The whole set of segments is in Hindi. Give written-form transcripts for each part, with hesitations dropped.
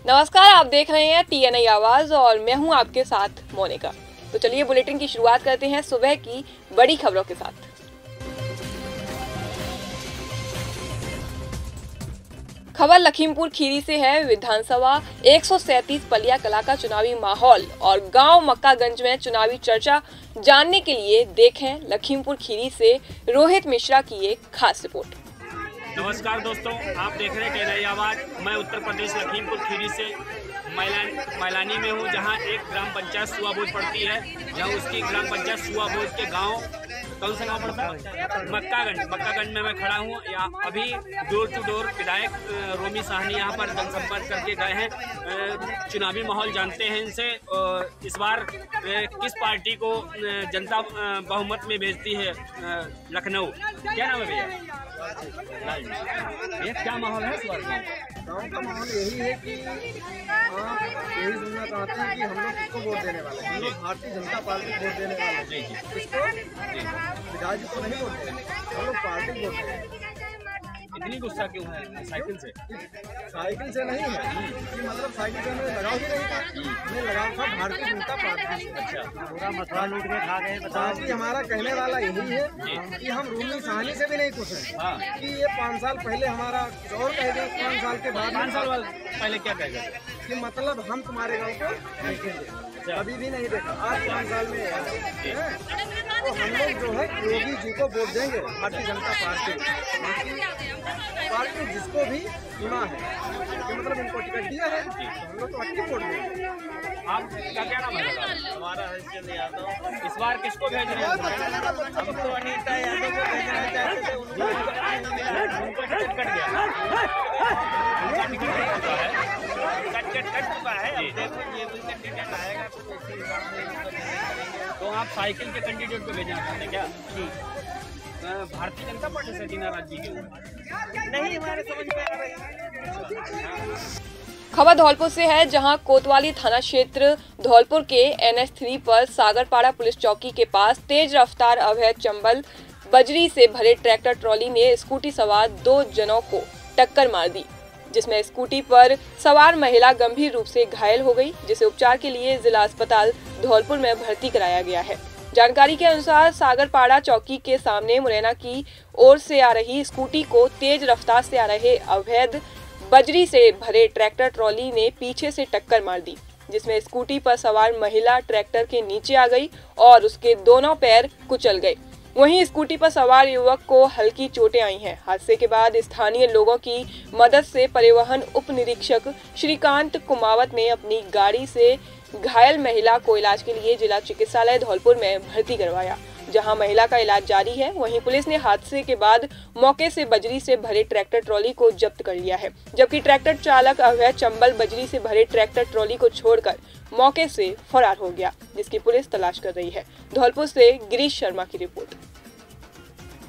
नमस्कार, आप देख रहे हैं TNI आवाज और मैं हूं आपके साथ मोनिका। तो चलिए बुलेटिन की शुरुआत करते हैं सुबह की बड़ी खबरों के साथ। खबर लखीमपुर खीरी से है। विधानसभा 137 पलिया कला का चुनावी माहौल और गांव मक्कागंज में चुनावी चर्चा जानने के लिए देखें लखीमपुर खीरी से रोहित मिश्रा की एक खास रिपोर्ट। नमस्कार दोस्तों, आप देख रहे हैं TNI आवाज। मैं उत्तर प्रदेश लखीमपुर खीरी से मैलानी में हूँ, जहाँ एक ग्राम पंचायत सुआबोज पड़ती है, जहाँ उसकी ग्राम पंचायत सुआबोज के गांव कौन सा गाँव पड़ता है? मक्कागंज में मैं खड़ा हूँ। यहाँ अभी डोर टू डोर विधायक रोमी साहनी यहाँ पर जनसंपर्क करके गए हैं। चुनावी माहौल जानते हैं इनसे। इस बार किस पार्टी को जनता बहुमत में भेजती है लखनऊ? क्या नाम है भैया? ये क्या माहौल है इस बार? गाँव का माहौल यही है कि यही सुनना चाहते हैं कि हम लोग किसको वोट देने वाले हैं। हम लोग भारतीय जनता पार्टी को वोट देने वाले हैं। किसको? विधायक जी को नहीं वोट देंगे, हम लोग पार्टी को वोट देंगे। इतनी गुस्सा क्यों है? साइकिल से नहीं है कि मतलब साइकिल से हमें लगाव ही नहीं था। हमें लगाव था भारतीय जनता पार्टी से। अच्छा, पूरा मथुरा लूट के खा गए। बाकी हमारा कहने वाला यही है कि हम रोमी साहनी से भी नहीं खुश हैं कि ये 5 साल पहले हमारा और कह गए, 5 साल के बाद 5 साल पहले क्या कह गए कि मतलब हम तुम्हारे गाँव को देखेंगे, अभी भी नहीं देखा। आज 5 साल में तो हम लोग जो है योगी जी को वोट देंगे, भारतीय जनता पार्टी जिसको भी चुना है कि मतलब उनको टिकट दिया है, तो हम लोग तो अच्छी वोट देंगे। आपका क्या नाम है? हमारा हरिश्चंद यादव। इस बार किसको भेज रहे हैं? हम तो अनीता यादव को भेजना चाहते थे, उनको टिकट कट गया। कट चुका है। अब देखो ये कैंडिडेट आएगा तो उसी हिसाब से। तो आप साइकिल के कैंडिडेट को भेजना चाहते हैं क्या? भारतीय जनता पार्टी से नाराज जी नहीं हमारे समझ में आ रही। खबर धौलपुर से है, जहां कोतवाली थाना क्षेत्र धौलपुर के NH3 पर सागरपाड़ा पुलिस चौकी के पास तेज रफ्तार अवैध चंबल बजरी से भरे ट्रैक्टर ट्रॉली ने स्कूटी सवार 2 जनों को टक्कर मार दी, जिसमें स्कूटी पर सवार महिला गंभीर रूप से घायल हो गई, जिसे उपचार के लिए जिला अस्पताल धौलपुर में भर्ती कराया गया है। जानकारी के अनुसार सागरपाड़ा चौकी के सामने मुरैना की ओर से आ रही स्कूटी को तेज रफ्तार से आ रहे अवैध बजरी से भरे ट्रैक्टर ट्रॉली ने पीछे से टक्कर मार दी, जिसमें स्कूटी पर सवार महिला ट्रैक्टर के नीचे आ गई और उसके दोनों पैर कुचल गए। वहीं स्कूटी पर सवार युवक को हल्की चोटें आई हैं। हादसे के बाद स्थानीय लोगों की मदद से परिवहन उप निरीक्षक श्रीकांत कुमावत ने अपनी गाड़ी से घायल महिला को इलाज के लिए जिला चिकित्सालय धौलपुर में भर्ती करवाया, जहां महिला का इलाज जारी है। वहीं पुलिस ने हादसे के बाद मौके से बजरी से भरे ट्रैक्टर ट्रॉली को जब्त कर लिया है, जबकि ट्रैक्टर चालक अवैध चंबल बजरी से भरे ट्रैक्टर ट्रॉली को छोड़कर मौके से फरार हो गया, जिसकी पुलिस तलाश कर रही है। धौलपुर से गिरीश शर्मा की रिपोर्ट।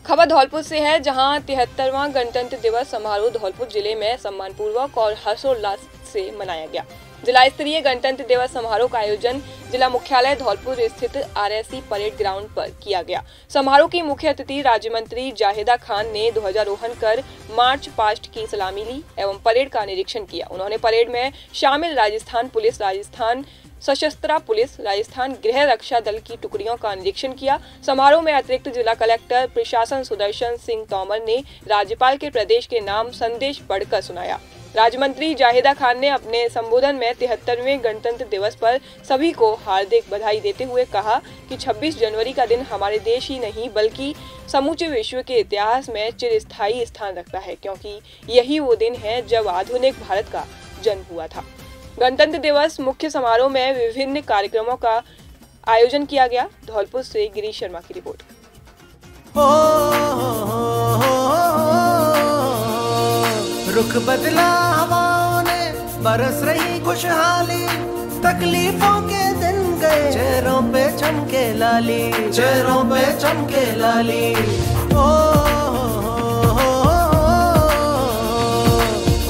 खबर धौलपुर से है, जहां 73वां गणतंत्र दिवस समारोह धौलपुर जिले में सम्मानपूर्वक और हर्षोल्लास से मनाया गया। जिला स्तरीय गणतंत्र दिवस समारोह का आयोजन जिला मुख्यालय धौलपुर स्थित RSC परेड ग्राउंड पर किया गया। समारोह की मुख्य अतिथि राज्य मंत्री जाहिदा खान ने ध्वजारोहण कर मार्च पास्ट की सलामी ली एवं परेड का निरीक्षण किया। उन्होंने परेड में शामिल राजस्थान पुलिस, राजस्थान सशस्त्र पुलिस, राजस्थान गृह रक्षा दल की टुकड़ियों का निरीक्षण किया। समारोह में अतिरिक्त जिला कलेक्टर प्रशासन सुदर्शन सिंह तोमर ने राज्यपाल के प्रदेश के नाम संदेश पढ़कर सुनाया। राज्य मंत्री जाहिदा खान ने अपने संबोधन में 73वें गणतंत्र दिवस पर सभी को हार्दिक बधाई देते हुए कहा कि 26 जनवरी का दिन हमारे देश ही नहीं बल्कि समूचे विश्व के इतिहास में चिरस्थायी स्थान रखता है, क्योंकि यही वो दिन है जब आधुनिक भारत का जन्म हुआ था। गणतंत्र दिवस मुख्य समारोह में विभिन्न कार्यक्रमों का आयोजन किया गया। धौलपुर से गिरीश शर्मा की रिपोर्ट। रुख बदला हवाओं ने, बरस रही खुशहाली, तकलीफों के दिन गए, चेहरों पे चमके लाली, चेहरों पे चमके लाली।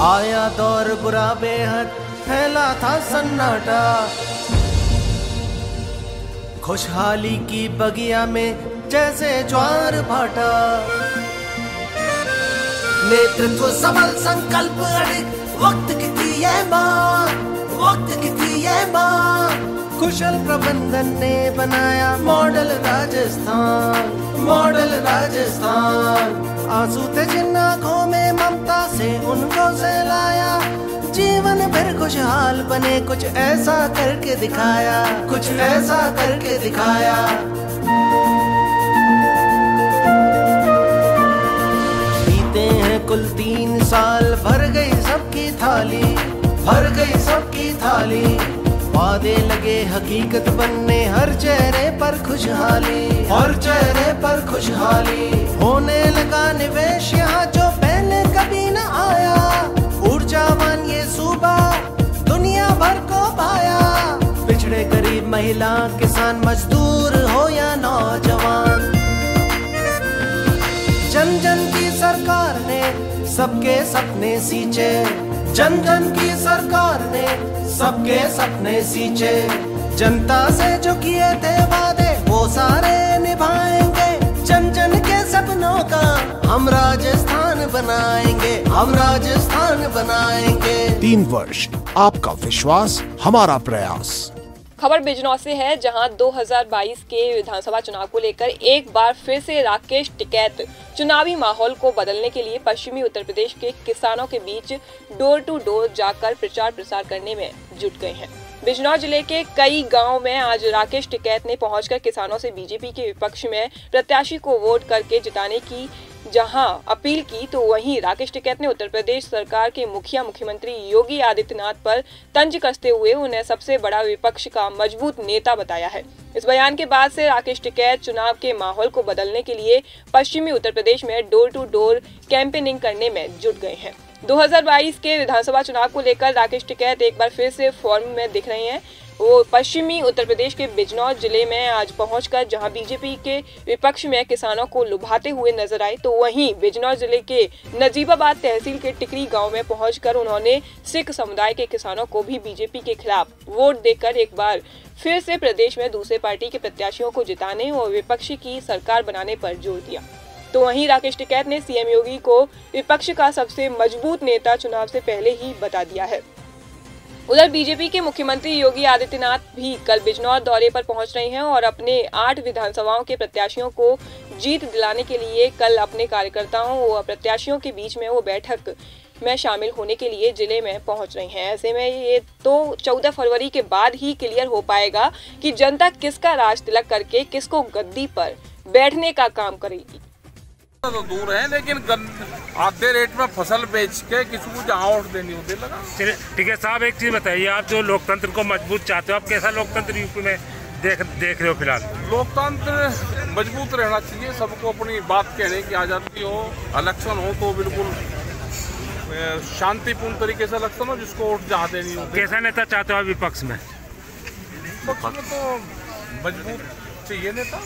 आया दौर बुरा बेहद, फैला था सन्नाटा, खुशहाली की बगिया में जैसे ज्वार भाटा। नेतृत्व सबल, संकल्प अड़िग, वक्त की थी ये माँ, वक्त की थी ये माँ। कुशल प्रबंधन ने बनाया मॉडल राजस्थान, मॉडल राजस्थान। आंसू थे जिन आँखों में ममता से उनको सहलाया, जीवन भर खुशहाल बने कुछ ऐसा करके दिखाया, कुछ ऐसा करके दिखाया। बीते हैं कुल 3 साल, भर गई सबकी थाली, भर गई सबकी थाली। वादे लगे हकीकत बनने, हर चेहरे पर खुशहाली, हर चेहरे पर खुशहाली। होने लगा निवेश यहाँ जो पहले कभी न आया, ऊर्जावान ये सूबा दुनिया भर को पाया। पिछड़े गरीब महिला किसान मजदूर हो या नौजवान, जन जन की सरकार ने सबके सपने सींचे, जन जन की सरकार ने सबके सपने सींचे। जनता से जो किए थे वादे वो सारे निभाएंगे, जन जन के सपनों का हम राजस्थान बनाएंगे, हम राजस्थान बनाएंगे। 3 वर्ष आपका विश्वास हमारा प्रयास। खबर बिजनौर से है, जहां 2022 के विधानसभा चुनाव को लेकर एक बार फिर से राकेश टिकैत चुनावी माहौल को बदलने के लिए पश्चिमी उत्तर प्रदेश के किसानों के बीच डोर टू डोर जाकर प्रचार प्रसार करने में जुट गए हैं। बिजनौर जिले के कई गांव में आज राकेश टिकैत ने पहुंचकर किसानों से बीजेपी के विपक्ष में प्रत्याशी को वोट करके जिताने की जहां अपील की, तो वहीं राकेश टिकैत ने उत्तर प्रदेश सरकार के मुख्यमंत्री योगी आदित्यनाथ पर तंज कसते हुए उन्हें सबसे बड़ा विपक्ष का मजबूत नेता बताया है। इस बयान के बाद से राकेश टिकैत चुनाव के माहौल को बदलने के लिए पश्चिमी उत्तर प्रदेश में डोर टू डोर कैंपेनिंग करने में जुट गए हैं। 2022 के विधानसभा चुनाव को लेकर राकेश टिकैत एक बार फिर से फॉर्म में दिख रहे हैं। वो पश्चिमी उत्तर प्रदेश के बिजनौर जिले में आज पहुंचकर जहां बीजेपी के विपक्ष में किसानों को लुभाते हुए नजर आए, तो वहीं बिजनौर जिले के नजीबाबाद तहसील के टिकरी गांव में पहुंचकर उन्होंने सिख समुदाय के किसानों को भी बीजेपी के खिलाफ वोट देकर एक बार फिर से प्रदेश में दूसरे पार्टी के प्रत्याशियों को जिताने और विपक्षी की सरकार बनाने पर जोर दिया। तो वहीं राकेश टिकैत ने सीएम योगी को विपक्ष का सबसे मजबूत नेता चुनाव से पहले ही बता दिया है। उधर बीजेपी के मुख्यमंत्री योगी आदित्यनाथ भी कल बिजनौर दौरे पर पहुंच रहे हैं और अपने 8 विधानसभाओं के प्रत्याशियों को जीत दिलाने के लिए कल अपने कार्यकर्ताओं व प्रत्याशियों के बीच में वो बैठक में शामिल होने के लिए जिले में पहुंच रहे हैं। ऐसे में ये तो 14 फरवरी के बाद ही क्लियर हो पाएगा कि जनता किसका राज तिलक करके किसको गद्दी पर बैठने का काम करेगी। तो दूर है, लेकिन आधे रेट में फसल बेच के किसी को जहाँ वोट देनी होती लगा। ठीक है साहब, एक चीज बताइए, आप जो लोकतंत्र को मजबूत चाहते हो, आप कैसा लोकतंत्र यूपी में देख रहे हो फिलहाल? लोकतंत्र मजबूत रहना चाहिए, सबको अपनी बात कहने की आज़ादी हो। इलेक्शन हो तो बिल्कुल शांतिपूर्ण तरीके से इलेक्शन हो, जिसको वोट जहाँ देनी हो। कैसा नेता चाहते हो आप विपक्ष में? विपक्ष में तो मजबूत चाहिए नेता।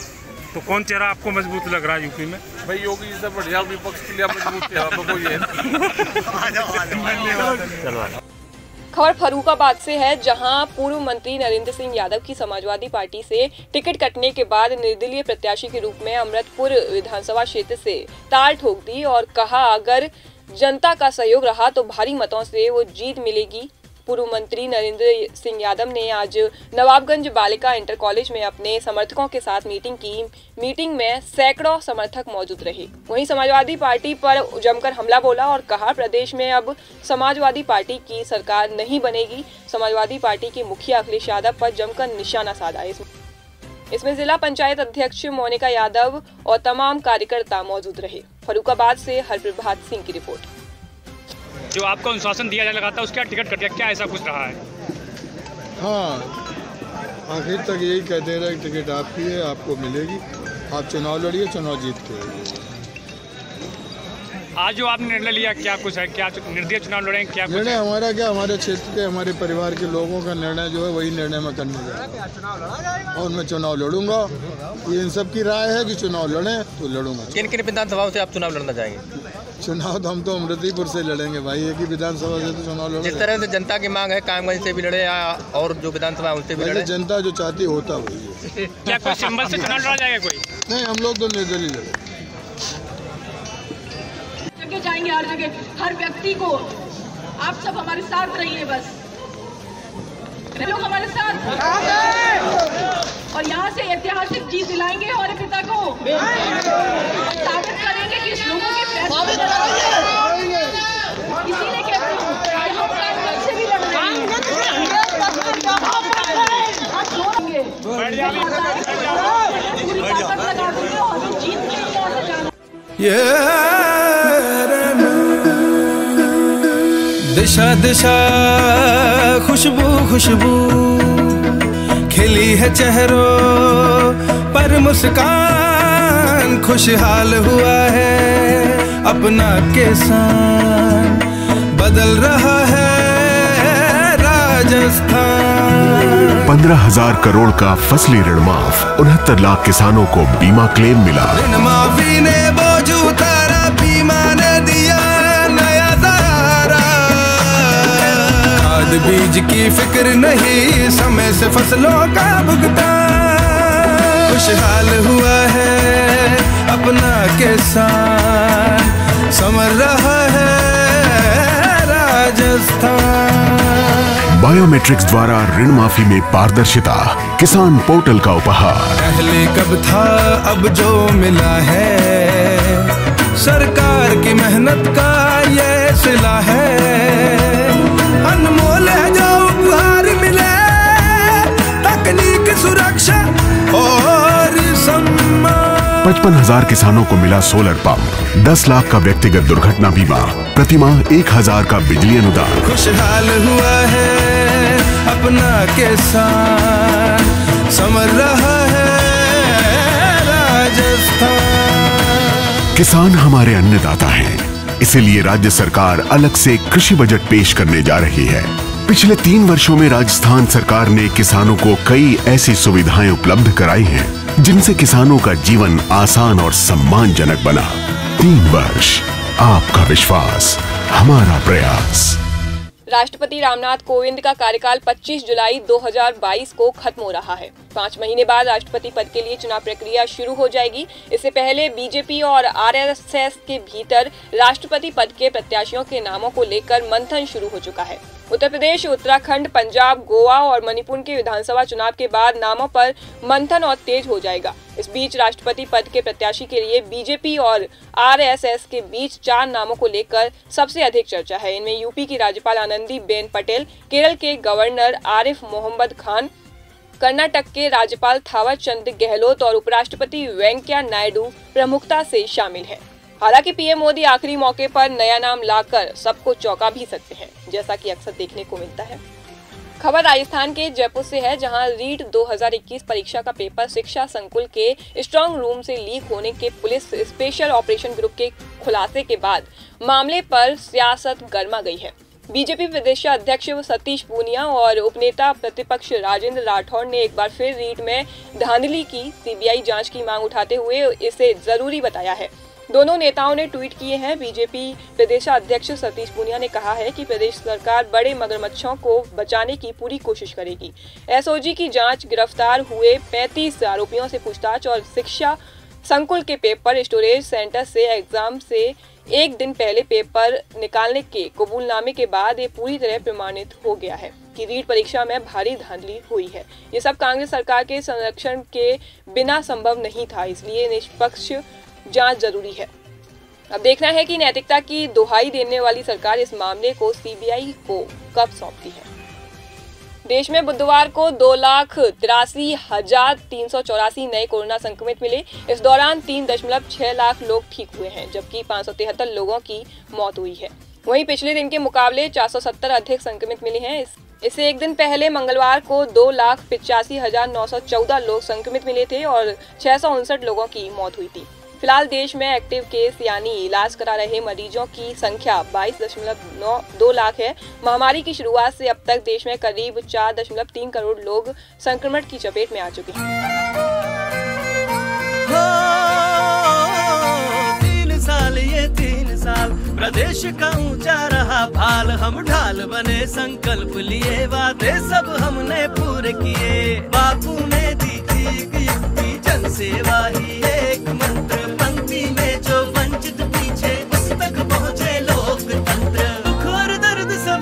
तो कौन चेहरा आपको मजबूत लग रहा है यूपी में? भाई योगी जी से बढ़िया विपक्ष के लिए मजबूत चेहरा तो कोई है। खबर फर्रुखाबाद से है, जहां पूर्व मंत्री नरेंद्र सिंह यादव की समाजवादी पार्टी से टिकट कटने के बाद निर्दलीय प्रत्याशी के रूप में अमृतपुर विधानसभा क्षेत्र से ताल ठोक दी और कहा अगर जनता का सहयोग रहा तो भारी मतों से वो जीत मिलेगी। पूर्व मंत्री नरेंद्र सिंह यादव ने आज नवाबगंज बालिका इंटर कॉलेज में अपने समर्थकों के साथ मीटिंग की। मीटिंग में सैकड़ों समर्थक मौजूद रहे। वहीं समाजवादी पार्टी पर जमकर हमला बोला और कहा प्रदेश में अब समाजवादी पार्टी की सरकार नहीं बनेगी। समाजवादी पार्टी के मुखिया अखिलेश यादव पर जमकर निशाना साधा। इसमें जिला पंचायत अध्यक्ष मोनिका यादव और तमाम कार्यकर्ता मौजूद रहे। फर्रुखाबाद से हरप्रभात सिंह की रिपोर्ट। जो आपको अनुशासन दिया जाने लगा था उसका टिकट कट गया, क्या ऐसा कुछ रहा है? हाँ, आखिर तक यही कहते रहे कि टिकट आपकी है, आपको मिलेगी, आप चुनाव लड़िए, चुनाव जीत के आइए। आज जो आपने निर्णय लिया क्या कुछ है, क्या निर्दलीय चुनाव लड़ेंगे? क्या निर्णय हमारा क्या, हमारे क्षेत्र के हमारे परिवार के लोगों का निर्णय जो है वही निर्णय मैं करने जा रहा हूँ और मैं चुनाव लड़ूंगा। ये इन सब की राय है कि चुनाव लड़ें तो लड़ूंगा। किन किन विधानसभाओं से आप चुनाव लड़ना चाहेंगे? चुनाव तो हम तो अमृतपुर से लड़ेंगे भाई, एक ही विधानसभा से तो चुनाव लड़ेंगे। जिस तरह से जनता की मांग है कामगंज से भी लड़े या और जो विधानसभा उनसे भी लड़े? जनता जो चाहती होता वही है। क्या कोई सिंबल से चुनाव लड़ा जाएगा कोई? नहीं, हम लोग तो निर्दलीय लड़ेंगे। जाएंगे हर जगह, हर व्यक्ति को आप सब हमारे साथ रहिए, बस लोग हमारे साथ, और यहाँ से ऐतिहासिक जीत दिलाएंगे हमारे पिता को, साबित करेंगे कि इस लोगों के फैसले, इसीलिए कहती हूँ हम कल से भी लड़ रहे हैं, पूरी ताकत लगा देंगे और हम जीत के दिशा दिशा खुशबू खुशबू खिली है चेहरों पर मुस्कान, खुशहाल हुआ है अपना किसान, बदल रहा है राजस्थान। 15,000 करोड़ का फसली ऋण माफ, 69 लाख किसानों को बीमा क्लेम मिला। ऋण माफी ने बोझ उतारा, बीमा ने दिया नया सहारा, खाद बीज की फिक्र नहीं, समय से फसलों का भुगतान, खुशहाल हुआ है अपना किसान, समर रहा है राजस्थान। बायोमेट्रिक्स द्वारा ऋण माफी में पारदर्शिता, किसान पोर्टल का उपहार। पहले कब था अब जो मिला है, सरकार की मेहनत का ये सिला है, अनमोल है जो उपहार मिले, तकनीक सुरक्षा और सम्मान। 55,000 किसानों को मिला सोलर पंप, 10 लाख का व्यक्तिगत दुर्घटना बीमा, प्रतिमाह 1,000 का बिजली अनुदान। खुशहाल हुआ है अपना किसान, समर रहा है राजस्थान। किसान हमारे अन्नदाता हैं, इसीलिए राज्य सरकार अलग से कृषि बजट पेश करने जा रही है। पिछले 3 वर्षों में राजस्थान सरकार ने किसानों को कई ऐसी सुविधाएं उपलब्ध कराई हैं, जिनसे किसानों का जीवन आसान और सम्मानजनक बना। 3 वर्ष, आपका विश्वास, हमारा प्रयास। राष्ट्रपति रामनाथ कोविंद का कार्यकाल 25 जुलाई 2022 को खत्म हो रहा है। 5 महीने बाद राष्ट्रपति पद के लिए चुनाव प्रक्रिया शुरू हो जाएगी। इससे पहले बीजेपी और आरएसएस के भीतर राष्ट्रपति पद के प्रत्याशियों के नामों को लेकर मंथन शुरू हो चुका है। उत्तर प्रदेश, उत्तराखंड, पंजाब, गोवा और मणिपुर के विधानसभा चुनाव के बाद नामों पर मंथन और तेज हो जाएगा। इस बीच राष्ट्रपति पद के प्रत्याशी के लिए बीजेपी और आरएसएस के बीच 4 नामों को लेकर सबसे अधिक चर्चा है। इनमें यूपी की राज्यपाल आनंदीबेन पटेल, केरल के गवर्नर आरिफ मोहम्मद खान, कर्नाटक के राज्यपाल थावर चंद गहलोत और उपराष्ट्रपति वेंकैया नायडू प्रमुखता से शामिल हैं। हालांकि पीएम मोदी आखिरी मौके पर नया नाम लाकर सबको चौंका भी सकते हैं, जैसा कि अक्सर देखने को मिलता है। खबर राजस्थान के जयपुर से है, जहां रीट 2021 परीक्षा का पेपर शिक्षा संकुल के स्ट्रांग रूम से लीक होने के पुलिस स्पेशल ऑपरेशन ग्रुप के खुलासे के बाद मामले पर सियासत गर्मा गई है। बीजेपी प्रदेश अध्यक्ष सतीश पूनिया और उपनेता प्रतिपक्ष राजेंद्र राठौड़ ने एक बार फिर रीट में धांधली की सीबीआई जांच की मांग उठाते हुए इसे जरूरी बताया है। दोनों नेताओं ने ट्वीट किए हैं। बीजेपी प्रदेशाध्यक्ष सतीश पूनिया ने कहा है कि प्रदेश सरकार बड़े मगरमच्छों को बचाने की पूरी कोशिश करेगी। एसओजी की जांच, गिरफ्तार हुए 35 आरोपियों से पूछताछ और शिक्षा संकुल के पेपर स्टोरेज सेंटर से एग्जाम से एक दिन पहले पेपर निकालने के कबूलनामे के बाद ये पूरी तरह प्रमाणित हो गया है कि रीट परीक्षा में भारी धांधली हुई है। ये सब कांग्रेस सरकार के संरक्षण के बिना संभव नहीं था, इसलिए निष्पक्ष जांच जरूरी है। अब देखना है कि नैतिकता की दुहाई देने वाली सरकार इस मामले को सीबीआई को कब सौंपती है। देश में बुधवार को 2,83,384 नए कोरोना संक्रमित मिले। इस दौरान 3.6 लाख लोग ठीक हुए हैं, जबकि 573 लोगों की मौत हुई है। वहीं पिछले दिन के मुकाबले 470 अधिक संक्रमित मिले हैं। इससे एक दिन पहले मंगलवार को 2,85,914 लोग संक्रमित मिले थे और 659 लोगों की मौत हुई थी। फिलहाल देश में एक्टिव केस यानी इलाज करा रहे मरीजों की संख्या 22.2 लाख है। महामारी की शुरुआत से अब तक देश में करीब 4.3 करोड़ लोग संक्रमण की चपेट में आ चुके हैं। 3 साल प्रदेश का ऊंचा रहा भाल, हम ढाल बने, संकल्प लिए, वादे सब हमने पूरे किए। बापू ने दी थी एक युक्ति, जन सेवा ही एक मंत्र, पंक्ति में जो वंचित पीछे उस तक पहुँचे लोकतंत्र। दुख और दर्द से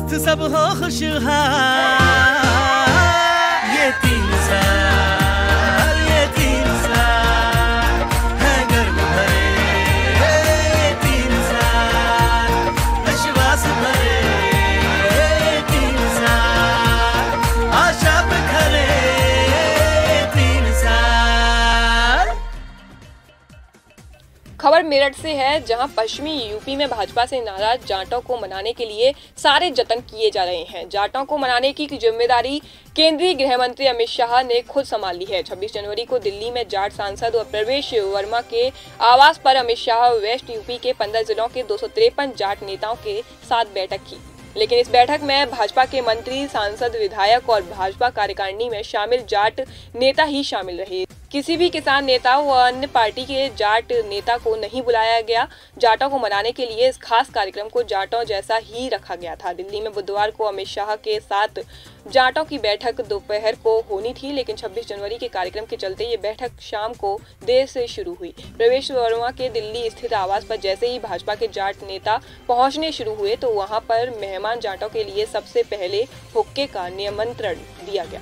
स्वस्थ सब हो खुशहाल। ये 3 साल है गर्व भरे, 3 साल विश्वास भरे, 3 साल आशा पे खरे, 3 साल। खबर मेरठ से है, जहां पश्चिमी यूपी में भाजपा से नाराज जाटों को मनाने के लिए सारे जतन किए जा रहे हैं। जाटों को मनाने की जिम्मेदारी केंद्रीय गृह मंत्री अमित शाह ने खुद संभाल ली है। 26 जनवरी को दिल्ली में जाट सांसद और प्रवेश वर्मा के आवास पर अमित शाह वेस्ट यूपी के 15 जिलों के 253 जाट नेताओं के साथ बैठक की, लेकिन इस बैठक में भाजपा के मंत्री, सांसद, विधायक और भाजपा कार्यकारिणी में शामिल जाट नेता ही शामिल रहे। किसी भी किसान नेता व अन्य पार्टी के जाट नेता को नहीं बुलाया गया। जाटों को मनाने के लिए इस खास कार्यक्रम को जाटों जैसा ही रखा गया था। दिल्ली में बुधवार को अमित शाह के साथ जाटों की बैठक दोपहर को होनी थी, लेकिन 26 जनवरी के कार्यक्रम के चलते ये बैठक शाम को देर से शुरू हुई। प्रवेश वर्मा के दिल्ली स्थित आवास पर जैसे ही भाजपा के जाट नेता पहुंचने शुरू हुए तो वहां पर मेहमान जाटों के लिए सबसे पहले हुक्के का निमंत्रण दिया गया।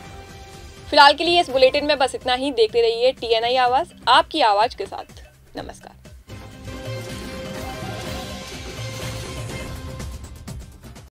फिलहाल के लिए इस बुलेटिन में बस इतना ही। देखते रहिए TNI आवाज, आपकी आवाज के साथ। नमस्कार।